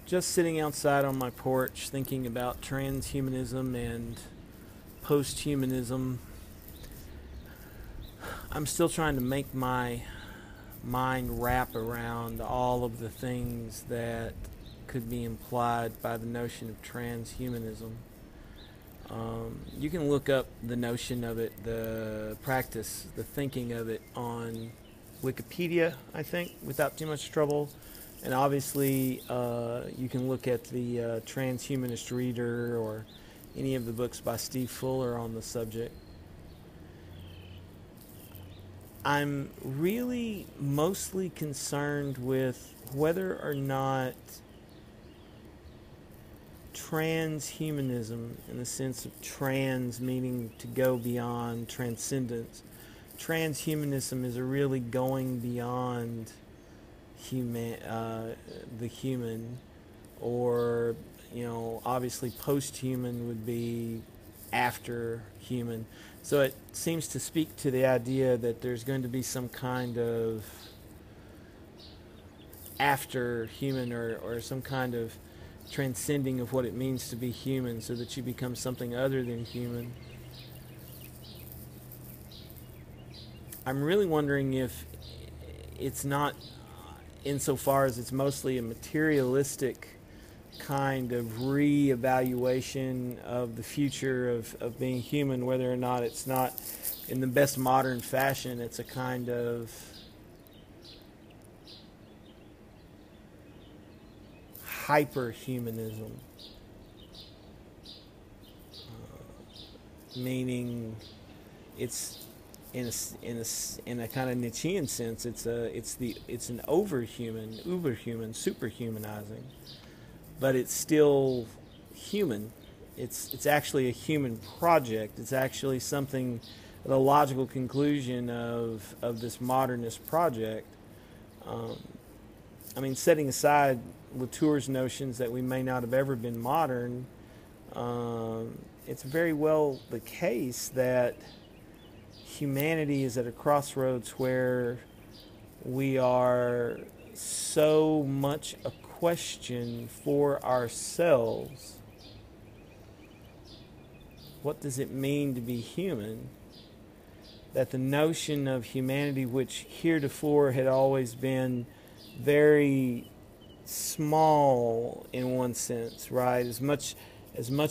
Just sitting outside on my porch thinking about transhumanism and post-humanism. I'm still trying to make my mind wrap around all of the things that could be implied by the notion of transhumanism. You can look up the notion of it, the practice, the thinking of it on Wikipedia, I think, without too much trouble. And obviously, you can look at the Transhumanist Reader or any of the books by Steve Fuller on the subject. I'm really mostly concerned with whether or not transhumanism, in the sense of trans meaning to go beyond transcendence, transhumanism is really going beyond the human, or obviously post-human would be after human. So it seems to speak to the idea that there's going to be some kind of after human, or some kind of transcending of what it means to be human, so that you become something other than human. I'm really wondering if it's not, insofar as it's mostly a materialistic kind of re-evaluation of the future of being human, whether or not it's not, in the best modern fashion, it's a kind of hyperhumanism, meaning it's in a kind of Nietzschean sense, it's an overhuman, uberhuman, superhumanizing, but it's still human. It's actually a human project. It's actually something, the logical conclusion of this modernist project. Setting aside Latour's notions that we may not have ever been modern, it's very well the case that humanity is at a crossroads where we are so much a question for ourselves. What does it mean to be human? That the notion of humanity, which heretofore had always been very small in one sense, right? As much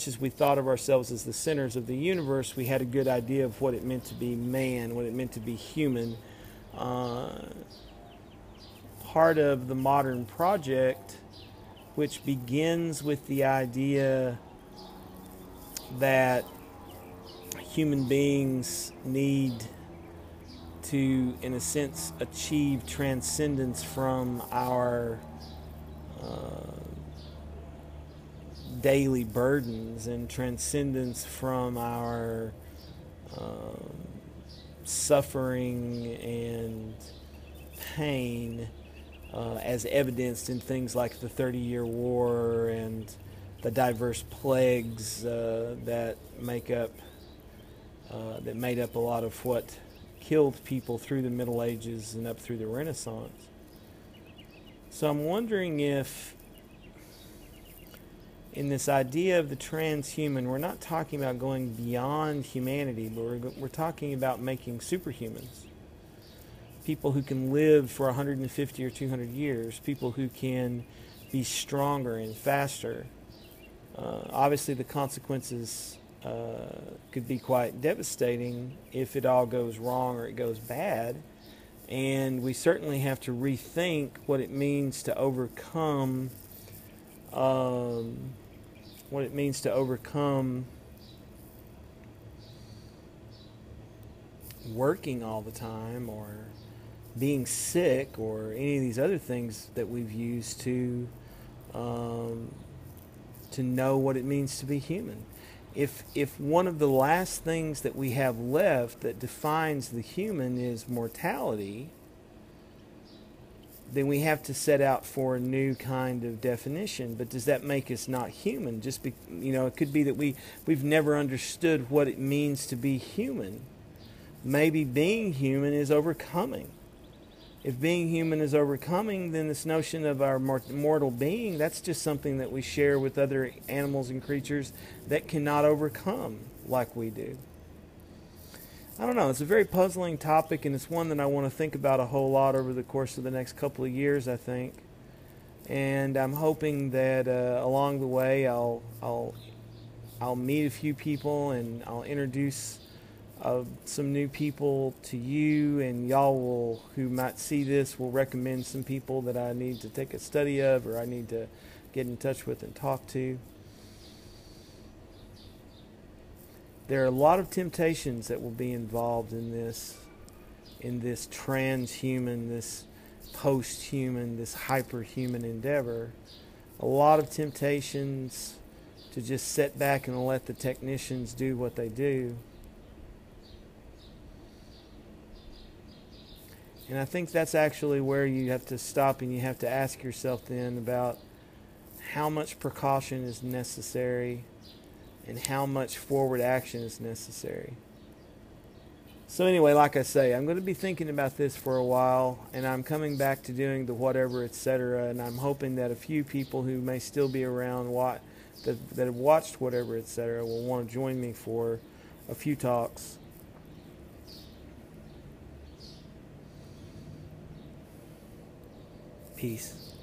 as we thought of ourselves as the centers of the universe, we had a good idea of what it meant to be man, what it meant to be human. Part of the modern project, which begins with the idea that human beings need to, in a sense, achieve transcendence from our daily burdens, and transcendence from our suffering and pain, as evidenced in things like the 30-Year War and the diverse plagues that made up a lot of what killed people through the Middle Ages and up through the Renaissance. So I'm wondering if, in this idea of the transhuman, we're not talking about going beyond humanity, but we're talking about making superhumans. People who can live for 150 or 200 years. People who can be stronger and faster. Obviously, the consequences could be quite devastating if it all goes wrong or it goes bad. And we certainly have to rethink what it means to overcome working all the time, or being sick, or any of these other things that we've used to know what it means to be human. If one of the last things that we have left that defines the human is mortality, then we have to set out for a new kind of definition. But does that make us not human? It could be that we've never understood what it means to be human. Maybe being human is overcoming. If being human is overcoming, then this notion of our mortal being, that's just something that we share with other animals and creatures that cannot overcome like we do. I don't know. It's a very puzzling topic, and it's one that I want to think about a whole lot over the course of the next couple of years, I think. And I'm hoping that along the way I'll meet a few people, and I'll introduce some new people to you, and y'all will, who might see this, will recommend some people that I need to take a study of, or I need to get in touch with and talk to. There are a lot of temptations that will be involved in this transhuman, this post-human, this hyperhuman endeavor. A lot of temptations to just sit back and let the technicians do what they do. And I think that's actually where you have to stop, and you have to ask yourself then about how much precaution is necessary and how much forward action is necessary. So anyway, like I say, I'm going to be thinking about this for a while, and I'm coming back to doing the whatever, etc., and I'm hoping that a few people who may still be around that have watched whatever, etc., will want to join me for a few talks. Peace.